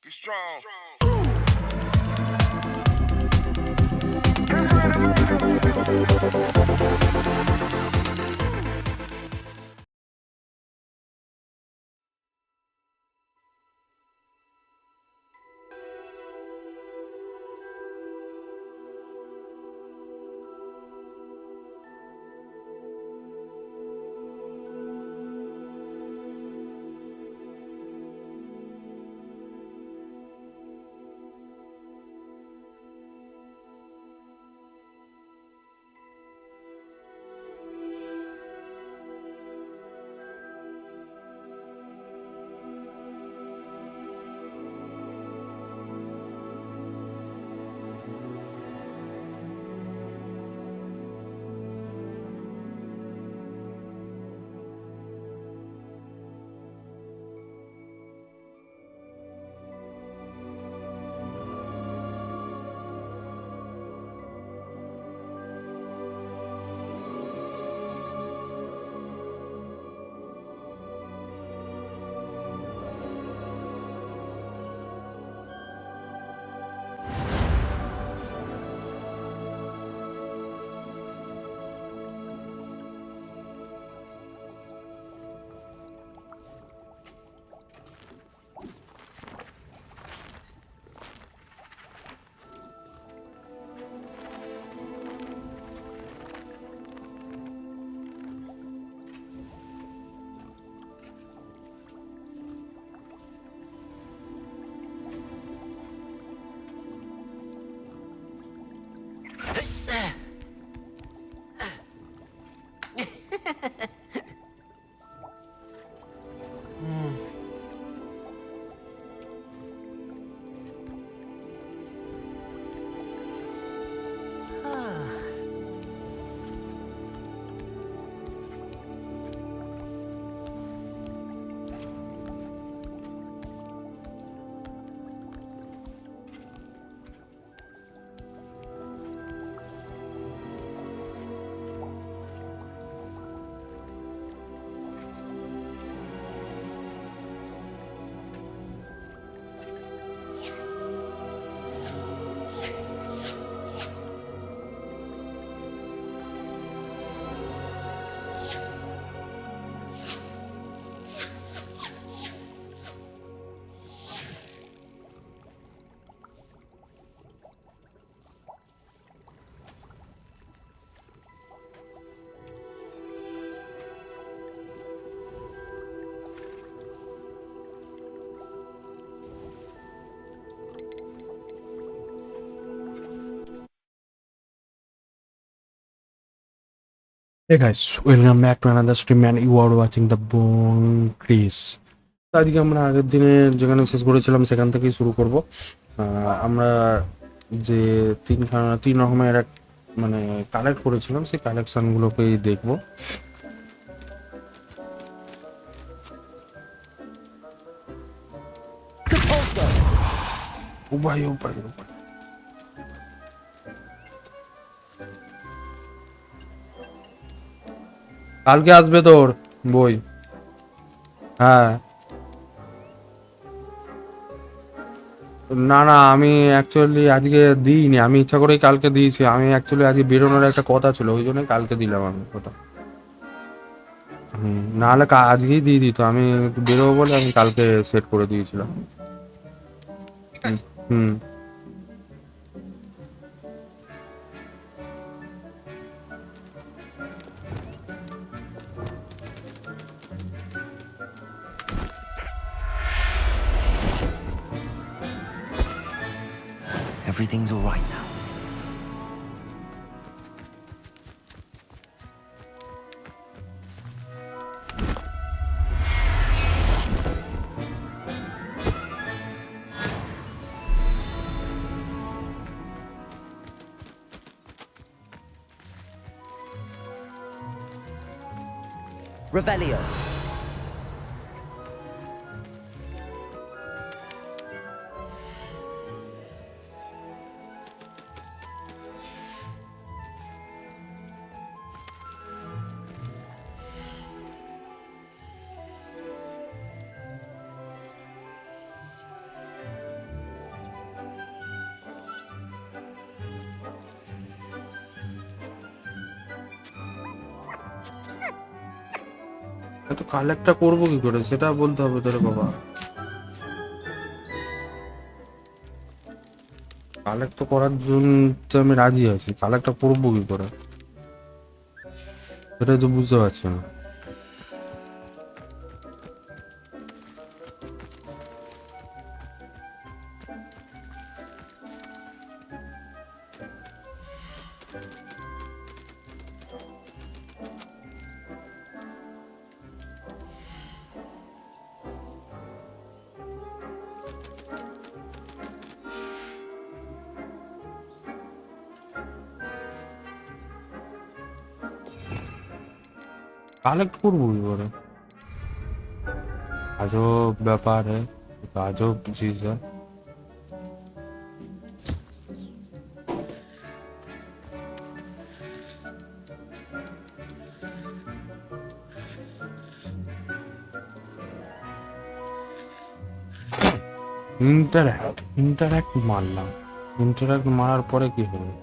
Be strong. Hey guys, welcome back to another stream and you are watching the Bong Craze. আজকে আমরা আগের দিনে যেখানে শেষ করেছিলাম সেখান থেকেই শুরু করব। আমরা যে তিন রকমের এক মানে কালেক্ট করেছিলাম সেই কালেকশনগুলোকেই দেখব। উপায় কালকে আসবে তোর বই। হ্যাঁ না আমি অ্যাকচুয়ালি আজকে দিইনি, আমি ইচ্ছা করেই কালকে দিয়েছি। আমি অ্যাকচুয়ালি আজকে বেরোনোর একটা কথা ছিল, ওই জন্যই কালকে দিলাম আমি ওটা। নাহলে আজকেই দিয়ে দিত, আমি বেরোবো বলে আমি কালকে সেট করে দিয়েছিলাম। হুম Everything's all right now. Revelio. এত কালেক্টটা করবো কি করে সেটা বলতে হবে তোরে বাবা। কালেক্ট তো করার জন্য তো আমি রাজি আছি, কালেক্টটা করবো কি করে সেটাই তো বুঝতে পারছি না। কালেক্ট করবো কি করে, আজব ব্যাপার আজব চিজ ইন্টারঅ্যাক্ট মারলাম, ইন্টারঅ্যাক্ট মারার পরে কি হলো?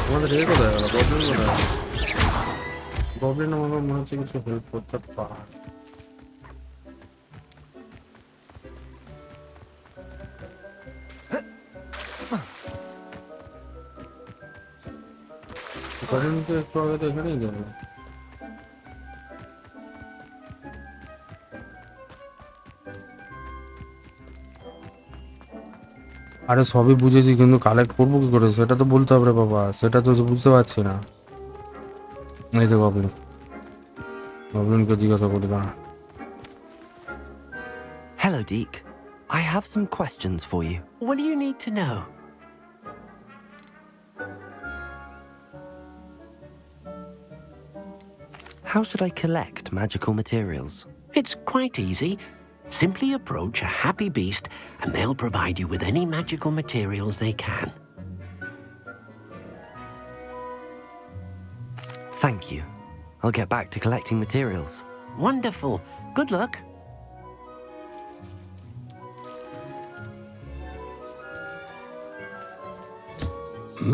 আমাদের কোথায় গেল প্রবলেম, কোথায় প্রবলেম? আমাকে মনে হচ্ছে কিছু হেল্প করতে পারে। প্রবলেমকে একটু আগে তো এখানেই গেল। আরে সবই বুঝেছি কিন্তু কালেক্ট করবো কি করে সেটা তো বলতে হবে রে বাবা, সেটা তো বুঝতে পারছি না। এই তো প্রবলেম, প্রবলেমকে জিজ্ঞাসা করি না। Hello, Deke. I have some questions for you. What do you need to know? How should I collect magical materials? It's quite easy. Simply approach a happy beast and they'll provide you with any magical materials they can. Thank you. I'll get back to collecting materials. Wonderful. Good luck.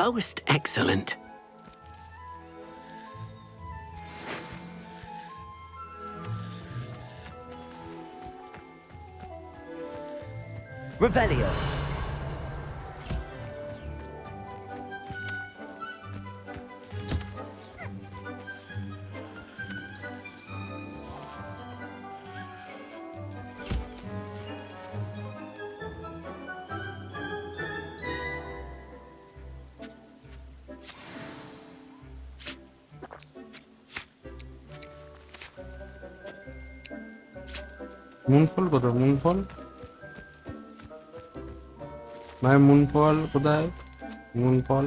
Most excellent. Revelio. মুনফল কোথায়? মুনফল ভাই, মুনফল কোথায়? মুনফল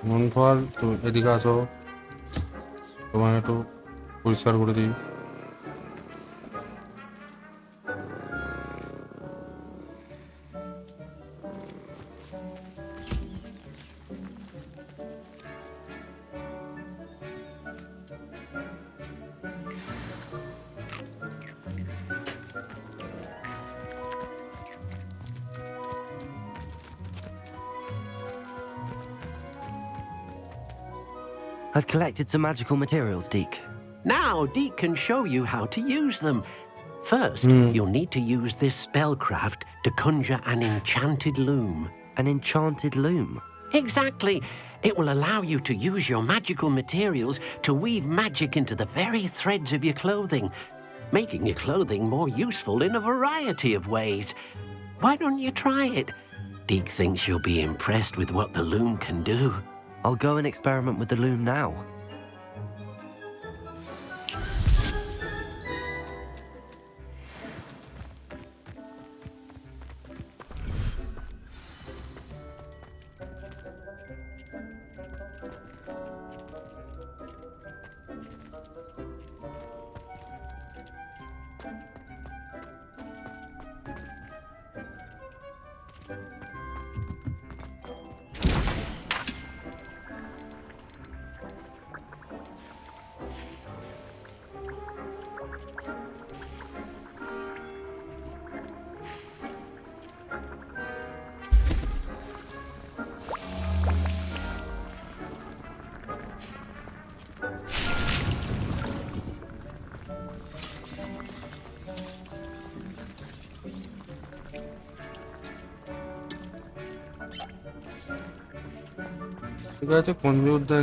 মুনফল তো এদিকে আসো, তোমার একটু পরিষ্কার করে দিই। I've collected some magical materials, Deke. Now, Deke can show you how to use them. First, you'll need to use this spellcraft to conjure an enchanted loom. An enchanted loom. Exactly. It will allow you to use your magical materials to weave magic into the very threads of your clothing, making your clothing more useful in a variety of ways. Why don't you try it? Deke thinks you'll be impressed with what the loom can do. I'll go and experiment with the loom now. ঠিক আছে, কনজিউর the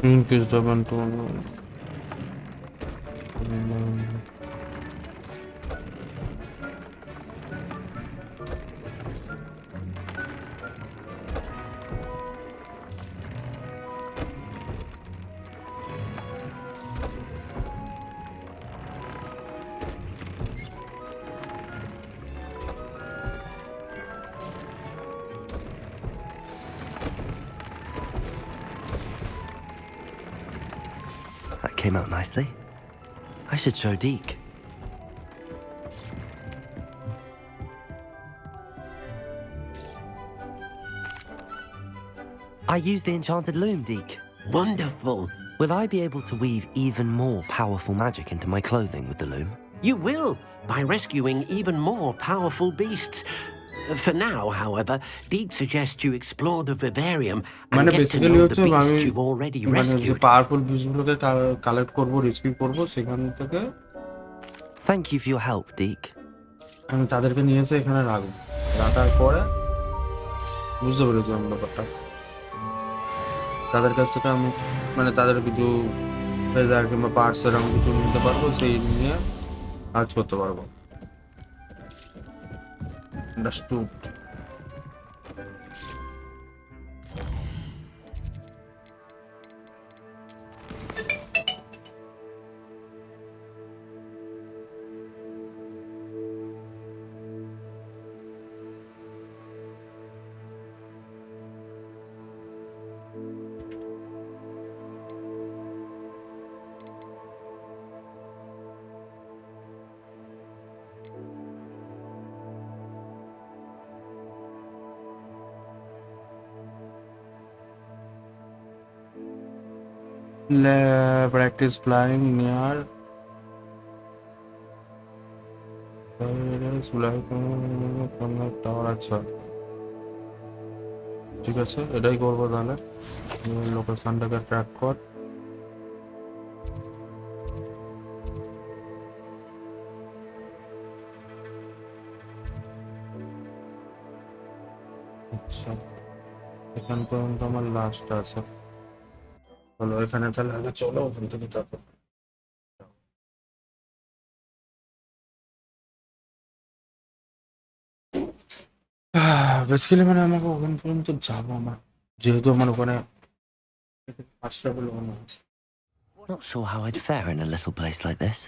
Increase the control. That came out nicely. I should show Deke. I used the enchanted loom, Deke. Wonderful. Will I be able to weave even more powerful magic into my clothing with the loom? You will, by rescuing even more powerful beasts. For now, however, Deke suggests you explore the vivarium and get to know the beasts you've already rescued. Powerful বিস্টগুলোকে collect করব, rescue করব, সেখান থেকে Thank you for your help, Deke. আমি তাদেরকে নিয়ে এসে এখানে রাখবো। রাখার পরে বুঝতে পেরেছি আমি ব্যাপারটা। তাদের কাছ থেকে আমি মানে তাদের কিছু ফেদার কিংবা পার্টস এরকম কিছু নিতে পারবো, সেই নিয়ে কাজ করতে পারবো। Understood. Practice flying near tower. আচ্ছা ঠিক আছে, এটাই করবো তাহলে। লোকেশনটাকে ট্র্যাক কর। আচ্ছা এখান পর্যন্ত আমার লাস্ট আছে। চলো এখানে তাহলে আগে চলো, ওখান থেকে তারপর বেসিক্যালি মানে আমাকে ওখান পর্যন্ত যাবো আমার, যেহেতু আমার ওখানে পাঁচটা বলে মনে আছে। Not sure how I'd fare in a little place like this.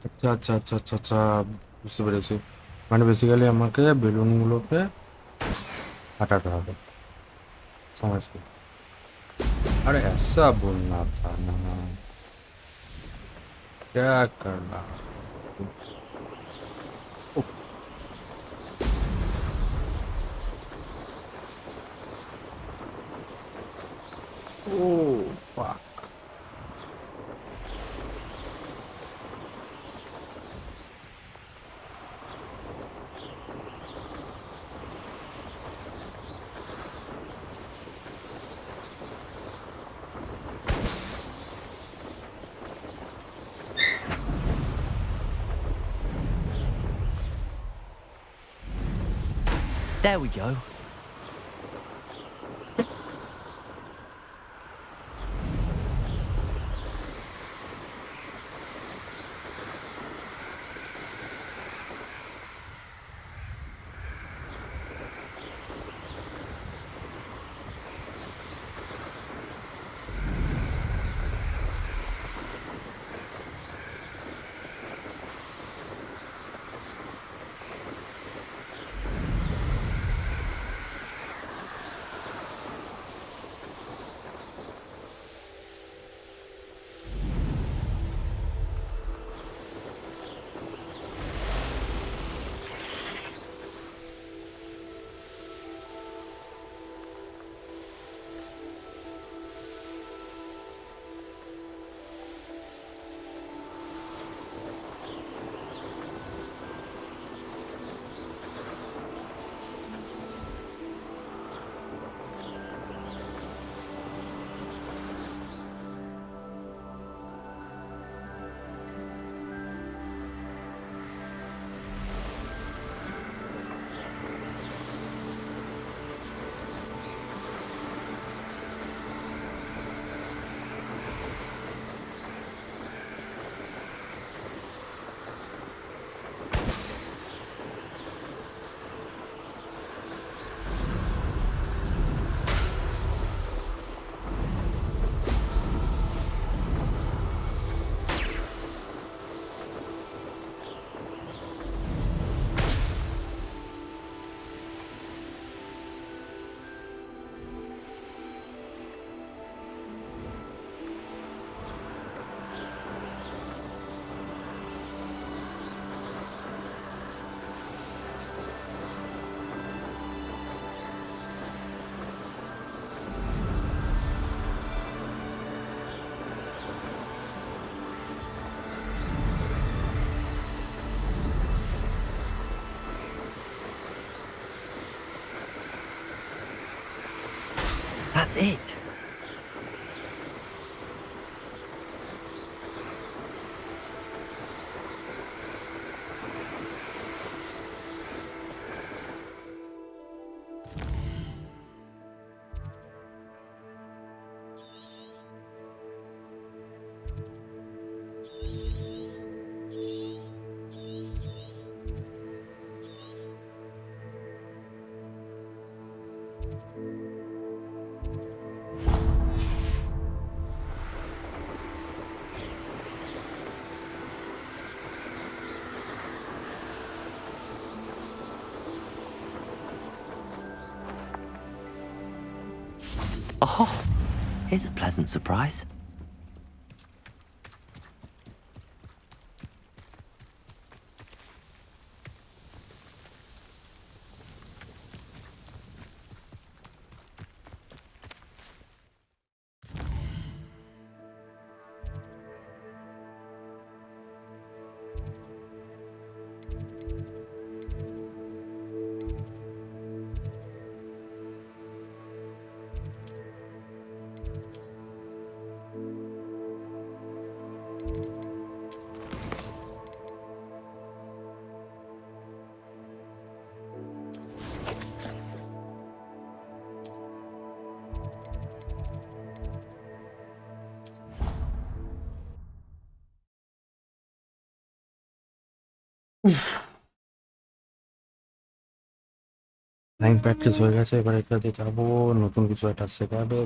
আচ্ছা আচ্ছা আচ্ছা আচ্ছা আচ্ছা বুঝতে পেরেছি। মানে বেসিক্যালি আমাকে বেলুনগুলোকে হাঁটাতে হবে। समझ गए। अरे ऐसा बोलना था ना, क्या करना। Oh, fuck. There we go. That's it. Oh, here's a pleasant surprise. Line practice হয়ে গেছে, এবার এটাতে যাবো, নতুন কিছু একটা শেখাবে।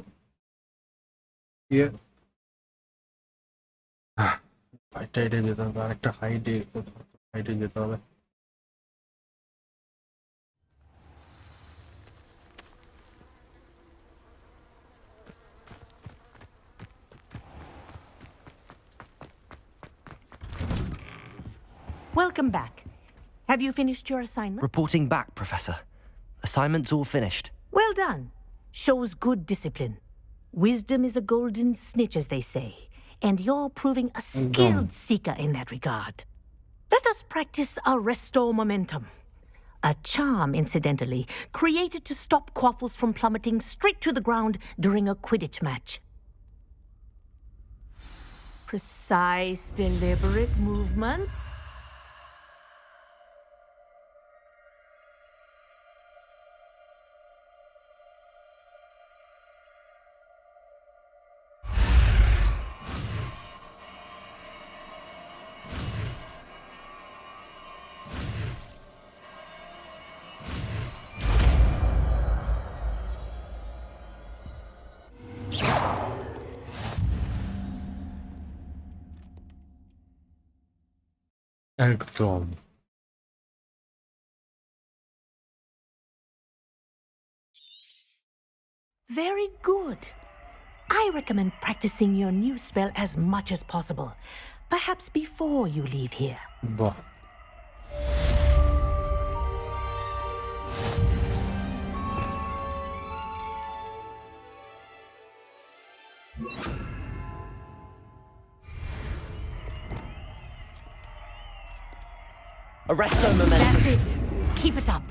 হাইটে যেতে হবে, আরেকটা হাইটে যেতে হবে। Welcome back. Have you finished your assignment? Reporting back, Professor. Assignment's all finished. Well done. Shows good discipline. Wisdom is a golden snitch, as they say, and you're proving a skilled seeker in that regard. Let us practice our restore momentum. A charm, incidentally, created to stop quaffles from plummeting straight to the ground during a Quidditch match. Precise, deliberate movements. একদম। Very good. I recommend practicing your new spell as much as possible, perhaps before you leave here. বাহ। Arresto momentum. That's it. Keep it up.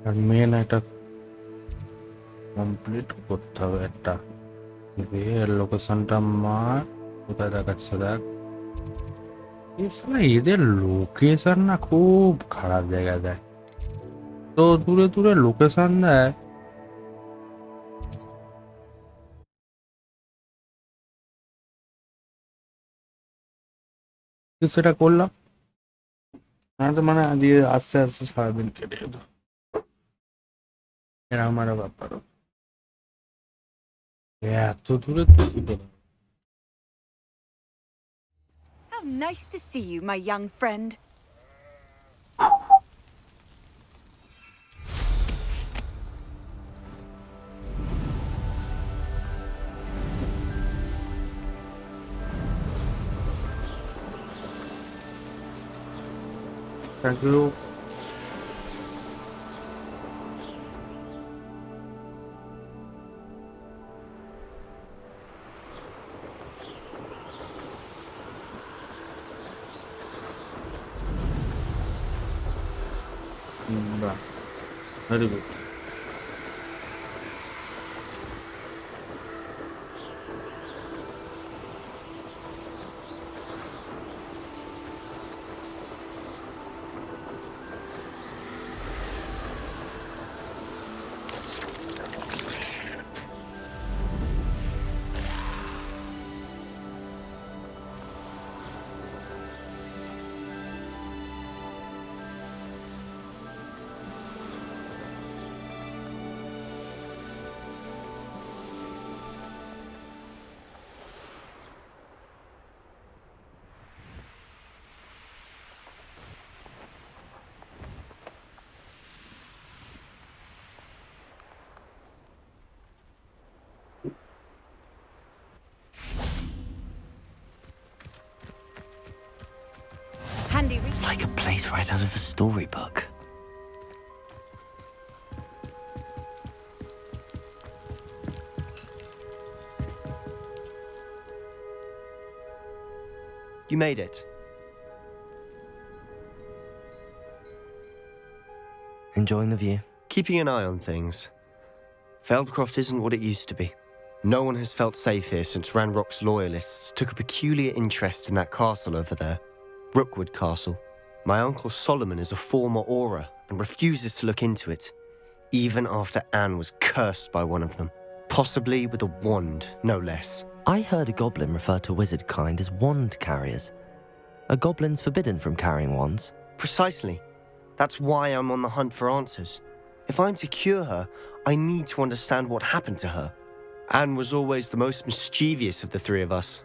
আর main একটা complete করতে হবে একটা। এর লোকেশনটা মার কোথায় দেখাচ্ছে দেখ। এদের লোকেশন না খুব খারাপ জায়গায় দেয়, তো দূরে দূরে লোকেশন দেয়। সেটা করলাম তো মানে দিয়ে আস্তে আস্তে সারাদিন কেটে যেত। এরা আমার ব্যাপার এত দূরে তো কি করে। How nice to see you, my young friend. Thank you. Very good. Handy It's like a place right out of a storybook. You made it. Enjoying the view? Keeping an eye on things. Feldcroft isn't what it used to be. No one has felt safe here since Ranrock's loyalists took a peculiar interest in that castle over there. Rookwood Castle. My uncle Solomon is a former Aura and refuses to look into it, even after Anne was cursed by one of them. Possibly with a wand, no less. I heard a goblin refer to wizard kind as wand carriers. Are goblins forbidden from carrying wands? Precisely. That's why I'm on the hunt for answers. If I'm to cure her, I need to understand what happened to her. Anne was always the most mischievous of the three of us.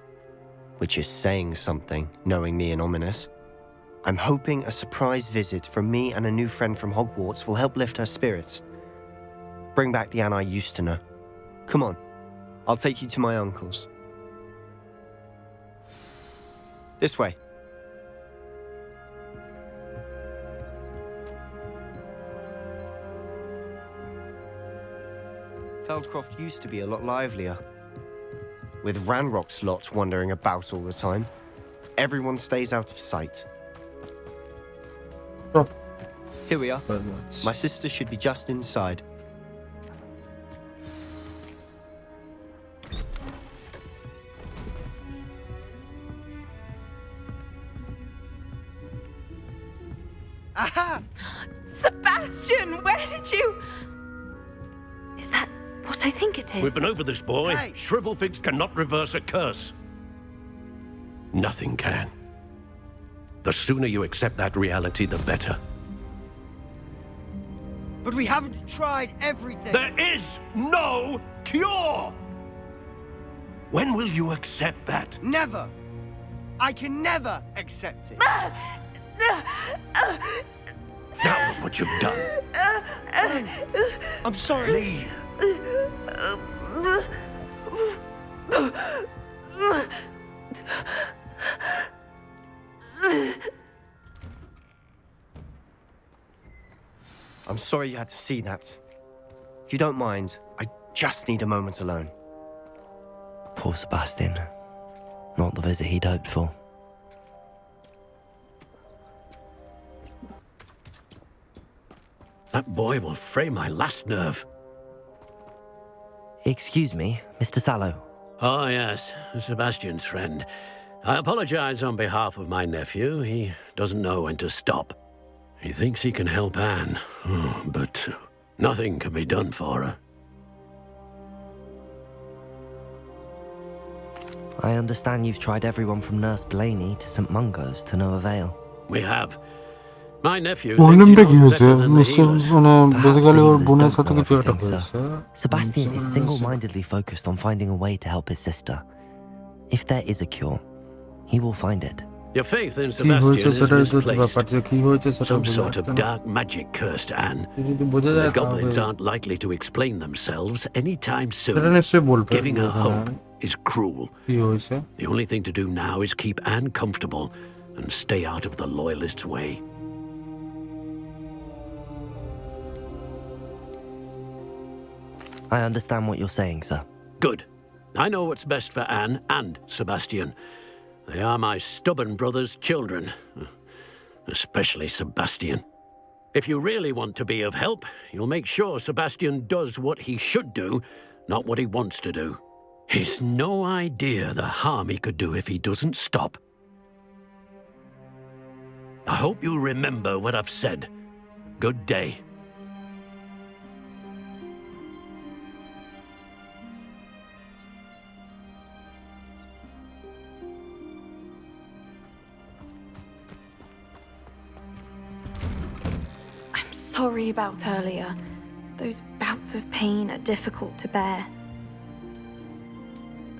Which is saying something, knowing me and Ominous. I'm hoping a surprise visit from me and a new friend from Hogwarts will help lift her spirits. Bring back the Anne I used to know. Come on, I'll take you to my uncle's. This way. Feldcroft used to be a lot livelier. With Ranrock's lot wandering about all the time, everyone stays out of sight. Oh. Here we are. My sister should be just inside. Aha! Sebastian, where did you... Is that what I think it is? We've been over this, boy. Hey. Shrivelfigs cannot reverse a curse. Nothing can. The sooner you accept that reality, the better. But we haven't tried everything. There is no cure! When will you accept that? Never. I can never accept it. Now look what you've done. I'm sorry. Leave. I'm sorry you had to see that. If you don't mind, I just need a moment alone. Poor Sebastian. Not the visit he'd hoped for. That boy will fray my last nerve. Excuse me, Mr. Sallow. Oh, yes, Sebastian's friend. I apologize on behalf of my nephew. He doesn't know when to stop. He thinks he can help Anne, but nothing can be done for her. I understand you've tried everyone from Nurse Blaney to St. Mungo's to no avail. We have. My nephew thinks he প্রবলেমটা কি knows হয়েছে better than the healers. মানে Perhaps basically the or healers বোনের don't সাথে know কিছু একটা everything, হয়েছে sir. Sebastian is single-mindedly focused on finding a way to help his sister. If there is a cure, he will find it. Your faith in কি হয়েছে Sebastian is সেটা হচ্ছে ব্যাপার, misplaced. যে কি হয়েছে সেটা Some বোঝা sort of যাচ্ছে না। dark magic cursed Anne. যদি বোঝা যায় The goblins তাহলে aren't likely to explain themselves anytime সেটা soon. নিশ্চয়ই বলবে। Giving her হ্যাঁ, hope is cruel. কি হয়েছে? The only thing to do now is keep Anne comfortable and stay out of the loyalists' way. I understand what you're saying, sir. Good. I know what's best for Anne and Sebastian. They are my stubborn brother's children. Especially Sebastian. If you really want to be of help, you'll make sure Sebastian does what he should do, not what he wants to do. He's no idea the harm he could do if he doesn't stop. I hope you remember what I've said. Good day. I'm sorry about earlier. Those bouts of pain are difficult to bear.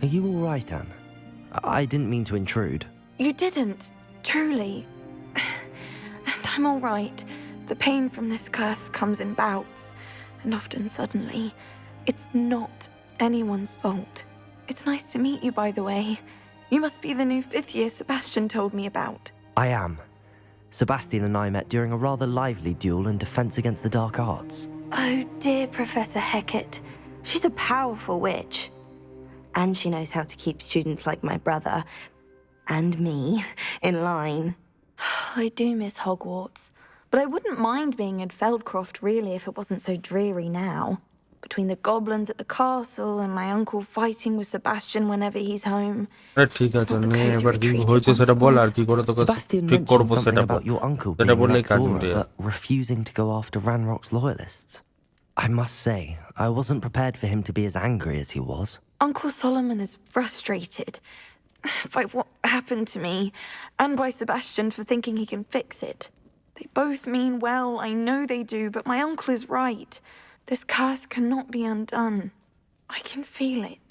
Are you all right, Anne? I didn't mean to intrude. You didn't, truly. And I'm all right. The pain from this curse comes in bouts, and often suddenly. It's not anyone's fault. It's nice to meet you, by the way. You must be the new 5th year Sebastian told me about. I am. Sebastian and I met during a rather lively duel in defense against the dark arts. Oh, dear Professor Hecat. She's a powerful witch. And she knows how to keep students like my brother, and me, in line. I do miss Hogwarts, but I wouldn't mind being in Feldcroft, really, if it wasn't so dreary now. Between the goblins at the castle and my uncle fighting with Sebastian whenever he's home. আরে ঠিক আছে, নে এবার কি হয়েছে সেটা বল, আর কি করে তোকে Sebastian ঠিক mentioned করব something সেটা বল। about your uncle সেটা being an বললেই কাজ ex-Aura, মিটে but refusing to go after Ranrock's loyalists. I must say, I wasn't prepared for him to be as angry as he was. Uncle Solomon is frustrated by what happened to me, and by Sebastian for thinking he can fix it. They both mean well, I know they do, but my uncle is right. This curse cannot be undone. I can feel it.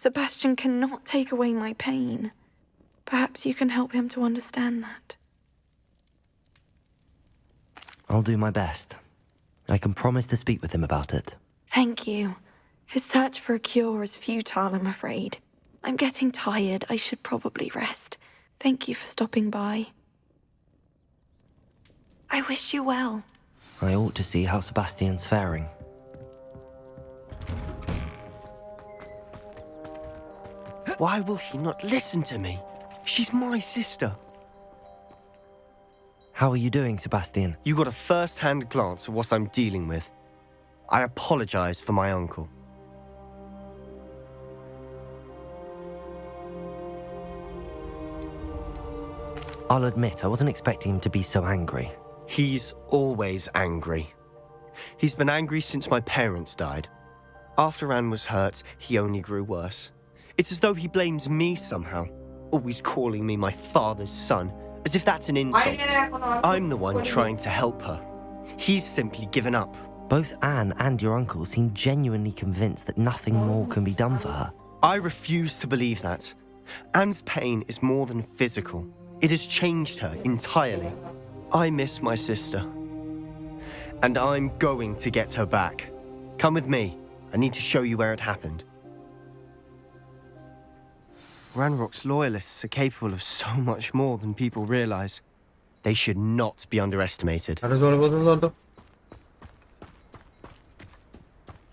Sebastian cannot take away my pain. Perhaps you can help him to understand that. I'll do my best. I can promise to speak with him about it. Thank you. His search for a cure is futile, I'm afraid. I'm getting tired. I should probably rest. Thank you for stopping by. I wish you well. I ought to see how Sebastian's faring. Why will he not listen to me? She's my sister. How are you doing, Sebastian? You got a first-hand glance at what I'm dealing with. I apologize for my uncle. I'll admit, I wasn't expecting him to be so angry. He's always angry. He's been angry since my parents died. After Anne was hurt, he only grew worse. It's as though he blames me somehow, always calling me my father's son, as if that's an insult. I'm the one trying to help her. He's simply given up. Both Anne and your uncle seem genuinely convinced that nothing more can be done for her. I refuse to believe that. Anne's pain is more than physical. It has changed her entirely. I miss my sister. And I'm going to get her back. Come with me. I need to show you where it happened. Ranrock's loyalists are capable of so much more than people realize. They should not be underestimated.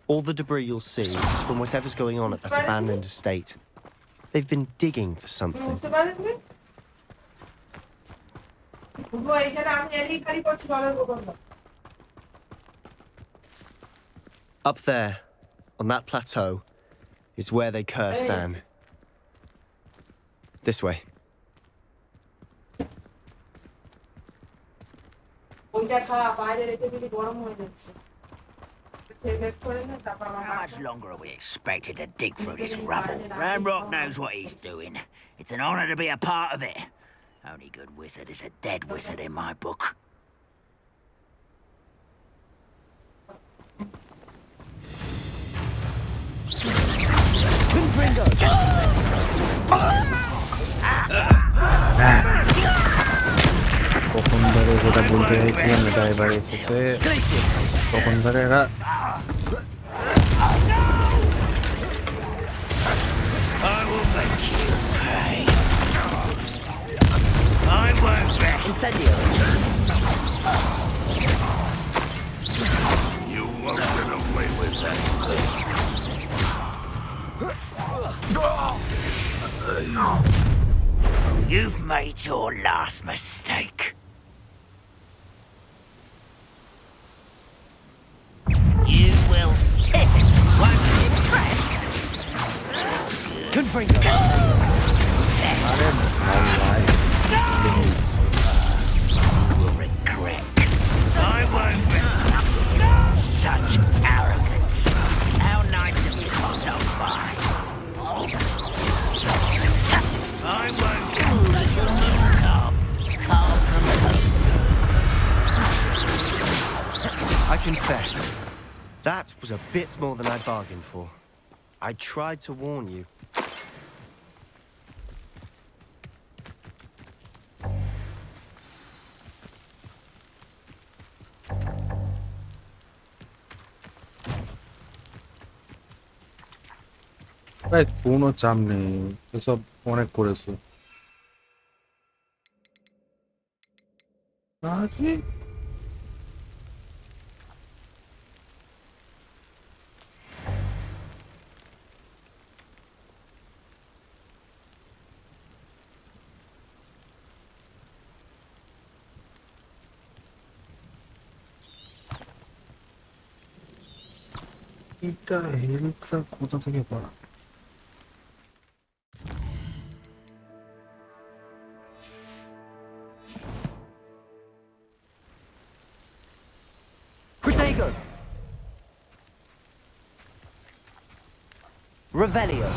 All the debris you'll see is from whatever's going on at that abandoned estate. They've been digging for something. Up there, on that plateau, is where they cursed Anne. This way. How much longer are we expected to dig through this rubble? Ranrock knows what he's doing. It's an honor to be a part of it. Only good wizard is a dead wizard in my book. কখন ধরে যেটা বলতে চাইছিলাম এটা এবার এসেছে কখন ধরে এরা You won't get away with that. You've made your last mistake. You will fit. Won't you impress? Good for you. You will regret. I won't regret. Such arrogance. How nice of you to stop by. I won't like your moon calf. Carved from the coast. I confess, that was a bit more than I bargained for. I tried to warn you. ভাই কোনো চাপ নেই এসব অনেক করেছি এটা হেলথটা কোথা থেকে পড়া Protego! Revelio!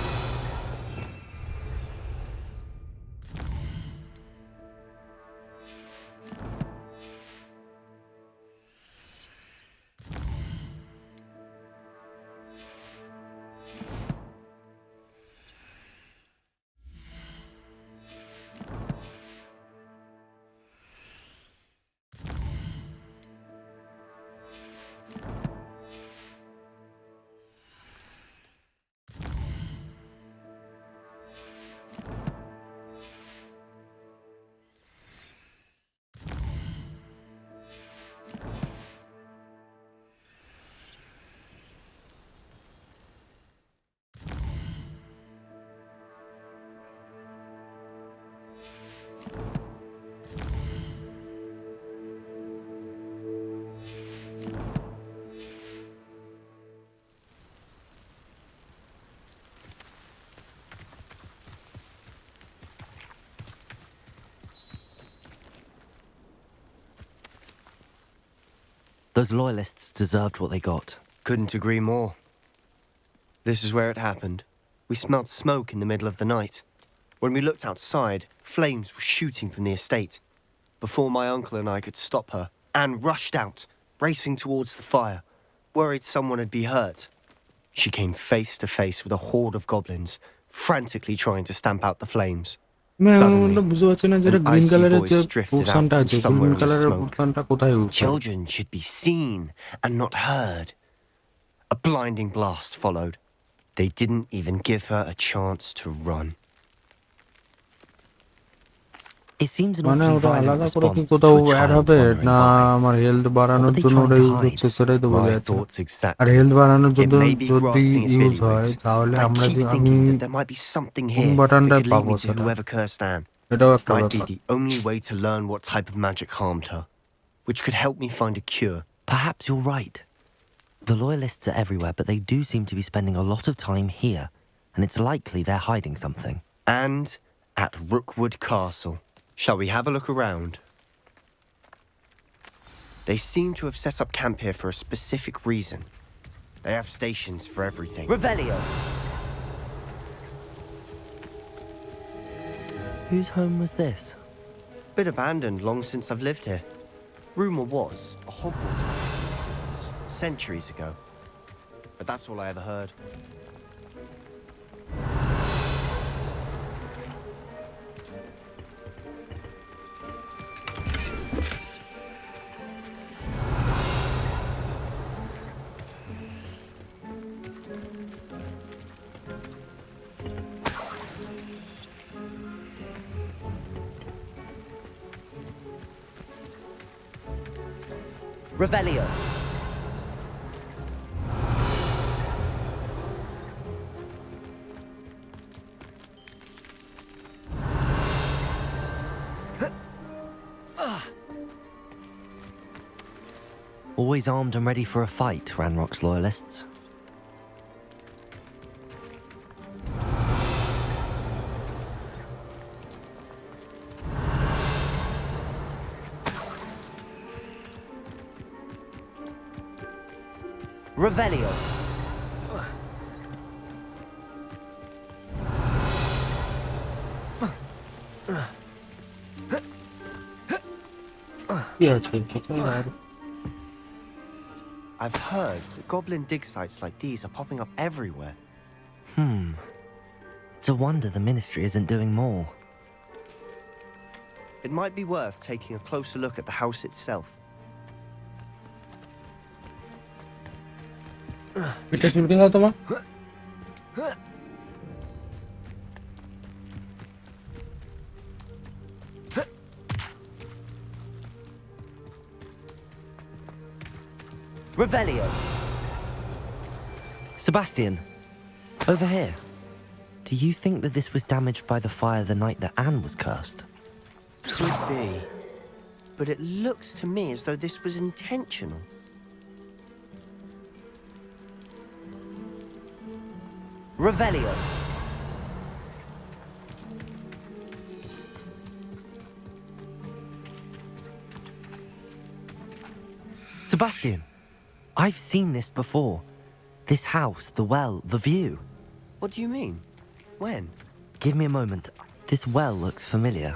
Those loyalists deserved what they got. Couldn't agree more. This is where it happened. We smelled smoke in the middle of the night. When we looked outside, flames were shooting from the estate. Before my uncle and I could stop her, Anne rushed out, racing towards the fire, worried someone had been hurt. She came face to face with a horde of goblins, frantically trying to stamp out the flames. Suddenly, an icy voice drifted out from somewhere in the smoke. Children should be seen and not heard. A blinding blast followed. They didn't even give her a chance to run. It seems an মানে awfully ওটা violent আলাদা করে কি response to কোথাও a add child হবে wandering না by. আমার health বাড়ানোর What were they জন্য ওটা trying to ইউজ hide? হচ্ছে সেটাই তো বোঝা My যাচ্ছে thoughts আর exactly. হেলথ বাড়ানোর It জন্য may be যদি grasping at ইউজ হয় Billywigs, তাহলে but I আমরা keep আমি thinking that there might be something কোন here that বাটনটা could lead পাবো me to সেটা whoever cursed Anne. এটাও একটা Might be ব্যাপার the only way to learn what type of magic harmed her, which could help me find a cure. Perhaps you're right. The loyalists are everywhere, but they do seem to be spending a lot of time here, and it's likely they're hiding something. And at Rookwood Castle. Shall we have a look around? They seem to have set up camp here for a specific reason. They have stations for everything. Revelio! Whose home was this? Been abandoned long since I've lived here. Rumour was a Hogwarts place lived in once, centuries ago. But that's all I ever heard. Revelio! Always armed and ready for a fight, Ranrock's loyalists. Revelio! কি আছে কোথায় আর I've heard that goblin dig sites like these are popping up everywhere. It's a wonder the Ministry isn't doing more. It might be worth taking a closer look at the house itself. এটা shifting দাও তোমার Revelio! Sebastian, over here. Do you think that this was damaged by the fire the night that Anne was cursed? Could be. But it looks to me as though this was intentional. Revelio! Sebastian, I've seen this before. This house, the well, the view. What do you mean? When? Give me a moment. This well looks familiar.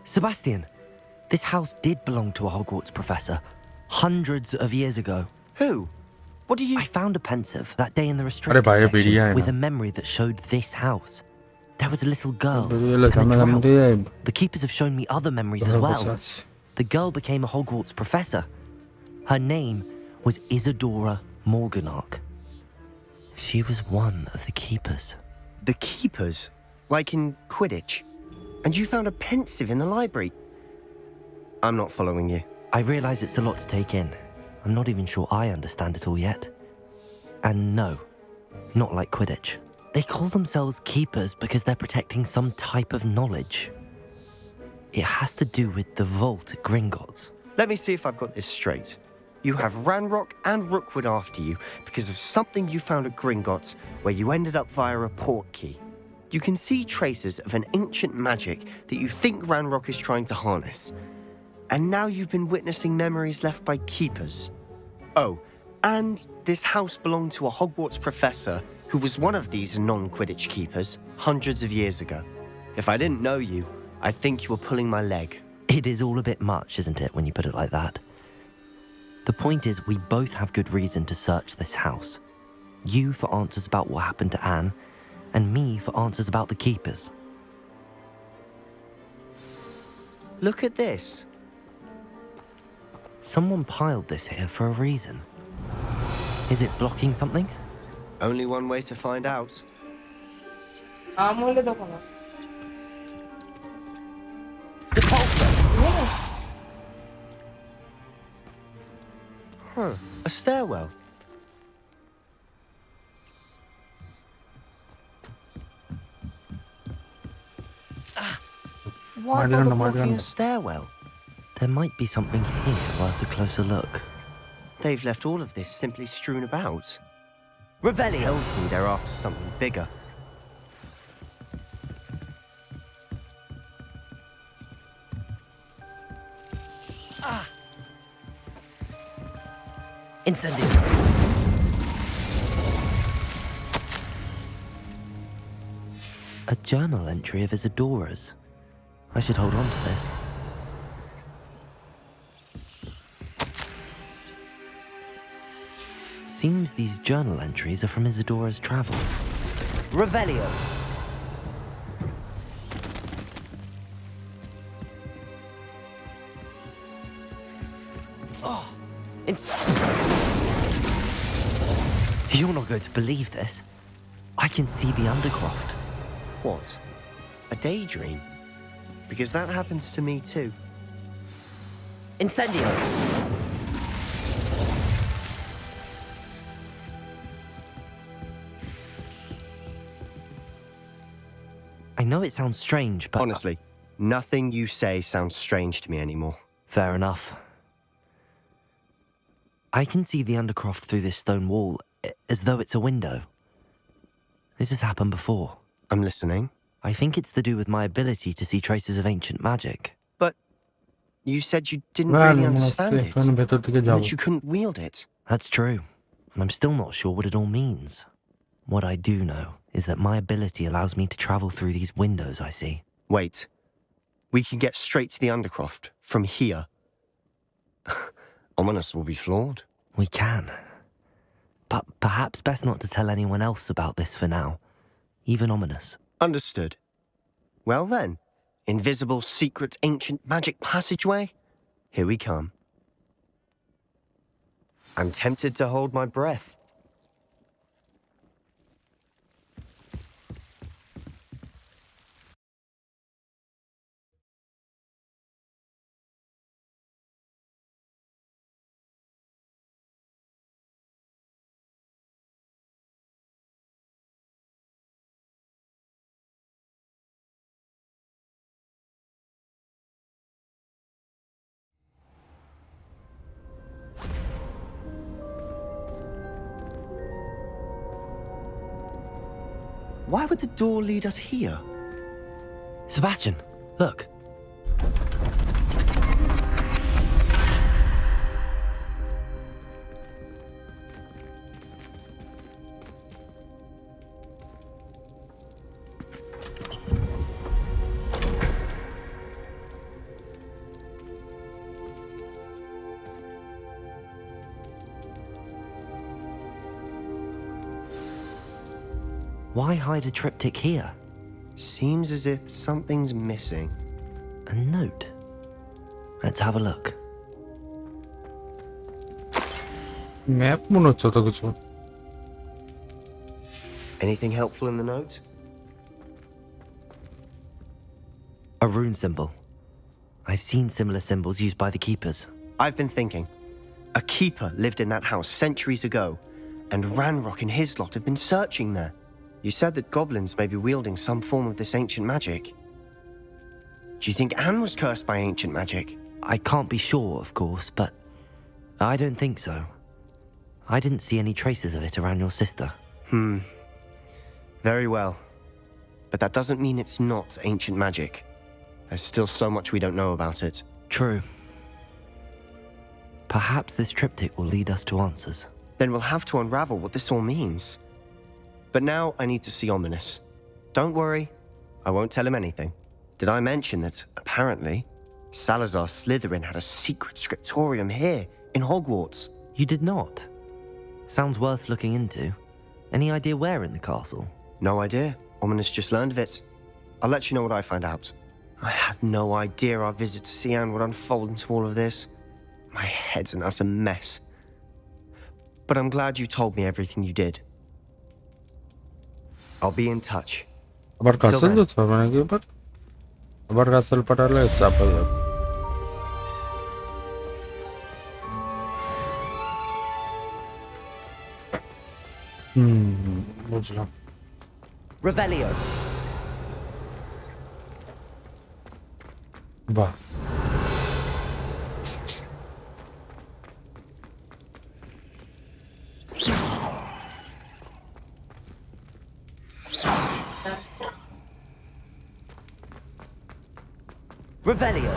Sebastian, this house did belong to a Hogwarts professor hundreds of years ago. Who? What do you... I found a pensive that day in the restricted বাইরে বেরিয়ে section আয় না with a memory that showed this house. There was a little girl বেরিয়ে এলে and a সামনে সামনে drow. দিয়ে যাই The keepers have shown me other memories as well. The girl became a Hogwarts professor. Her name was Isadora Morganach. She was one of the keepers. The keepers? Like in Quidditch? And you found a pensive in the library? I'm not following you. I realize it's a lot to take in. I'm not even sure I understand it all yet. And no, not like Quidditch. They call themselves keepers because they're protecting some type of knowledge. It has to do with the vault at Gringotts. Let me see if I've got this straight. you have Ranrock and Rookwood after you because of something you found at Gringotts, where you ended up via a port key. You can see traces of an ancient magic that you think Ranrock is trying to harness. And now you've been witnessing memories left by keepers. Oh, and this house belonged to a Hogwarts professor who was one of these non-Quidditch keepers hundreds of years ago. If I didn't know you, I'd think you were pulling my leg. It is all a bit much, isn't it, when you put it like that? The point is, we both have good reason to search this house. You for answers about what happened to Anne, and me for answers about the keepers. Look at this. Someone piled this here for a reason. Is it blocking something? Only one way to find out. Huh, a stairwell. Why bother blocking a stairwell? There might be something here worth a closer look. They've left all of this simply strewn about. Revelio! Tells me they're after something bigger. Incendio! A journal entry of Isadora's. I should hold on to this. Seems these journal entries are from Isadora's travels. Revelio! Oh! You're not going to believe this. I can see the Undercroft. What? A daydream? Because that happens to me too. Incendio! I know it sounds strange, but... Honestly, nothing you say sounds strange to me anymore. Fair enough. I can see the Undercroft through this stone wall, as though it's a window. This has happened before. I'm listening. I think it's to do with my ability to see traces of ancient magic. But you said you didn't really understand it, and that you couldn't wield it. That's true, and I'm still not sure what it all means. What I do know is that my ability allows me to travel through these windows I see. Wait. We can get straight to the Undercroft from here. Ominous will be floored. We can. But perhaps best not to tell anyone else about this for now. Even Ominous. Understood. Well then, invisible, secret, ancient magic passageway? Here we come. I'm tempted to hold my breath. Why would the door lead us here? Sebastian, look. Why hide a triptych here? Seems as if something's missing. A note. Let's have a look. Map মনে হচ্ছে তো কিছু. Anything helpful in the note? A rune symbol. I've seen similar symbols used by the keepers. I've been thinking. A keeper lived in that house centuries ago, and Ranrock and his lot have been searching there. You said that goblins may be wielding some form of this ancient magic. Do you think Anne was cursed by ancient magic? I can't be sure, of course, but I don't think so. I didn't see any traces of it around your sister. Very well. But that doesn't mean it's not ancient magic. There's still so much we don't know about it. True. Perhaps this triptych will lead us to answers. Then we'll have to unravel what this all means. But now I need to see Ominous. Don't worry, I won't tell him anything. Did I mention that, apparently, Salazar Slytherin had a secret scriptorium here in Hogwarts? You did not? Sounds worth looking into. Any idea where in the castle? No idea. Ominous just learned of it. I'll let you know what I find out. I had no idea our visit to Sian would unfold into all of this. My head's an utter mess. But I'm glad you told me everything you did. I'll be in touch. আবার কাসেল যেতে হবে নাকি এবার? আবার কাসেল পাঠালে চাপ হয়ে যাবে। বুঝলাম। Revelio. বাহ। Revelio.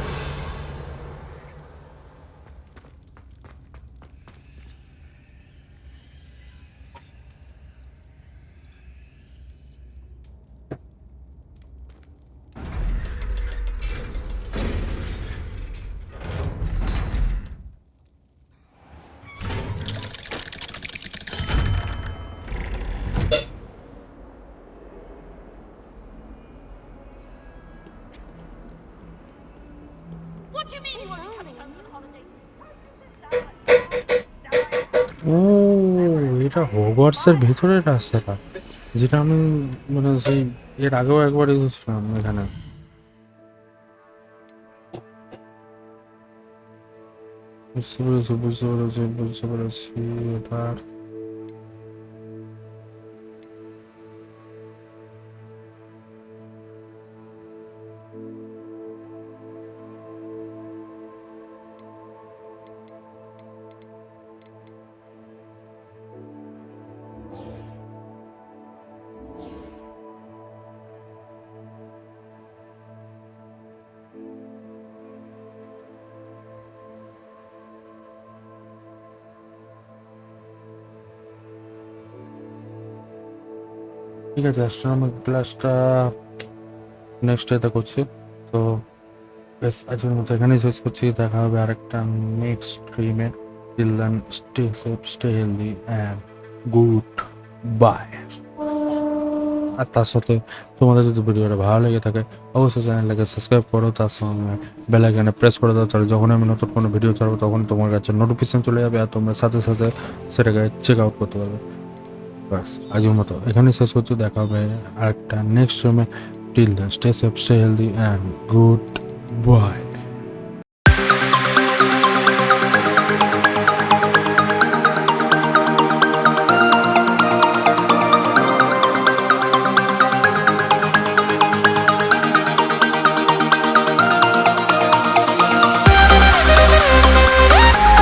ও এটা হগওয়ার্টসের ভেতরের রাস্তাটা, যেটা আমি মানে সেই এর আগেও একবার এসেছিলাম এখানে। বুঝতে পেরেছি এবার। ঠিক আছে, অ্যাস্ট্রোনমিক ক্লাসটা নেক্সট ডেতে করছি। তো বেশ আজকের মতো এখানেই শেষ করছি। দেখা হবে আরেকটা নেক্সট স্ট্রিমে। Till then stay safe, stay healthy and good bye. আর তার সাথে তোমাদের যদি ভিডিওটা ভালো লেগে থাকে অবশ্যই চ্যানেলটাকে সাবস্ক্রাইব করো, তার সঙ্গে বেল আইকনে প্রেস করে দাও, তাহলে যখন আমি নতুন কোনো ভিডিও ছাড়বো তখন তোমার কাছে নোটিফিকেশন চলে যাবে আর তোমরা সাথে সাথে সেটাকে চেক আউট করতে পারবে। বাস আজকের মতো এখানেই শেষ করছি। দেখা হবে আরেকটা নেক্সট রুমে। Till then stay safe, stay healthy and good bye.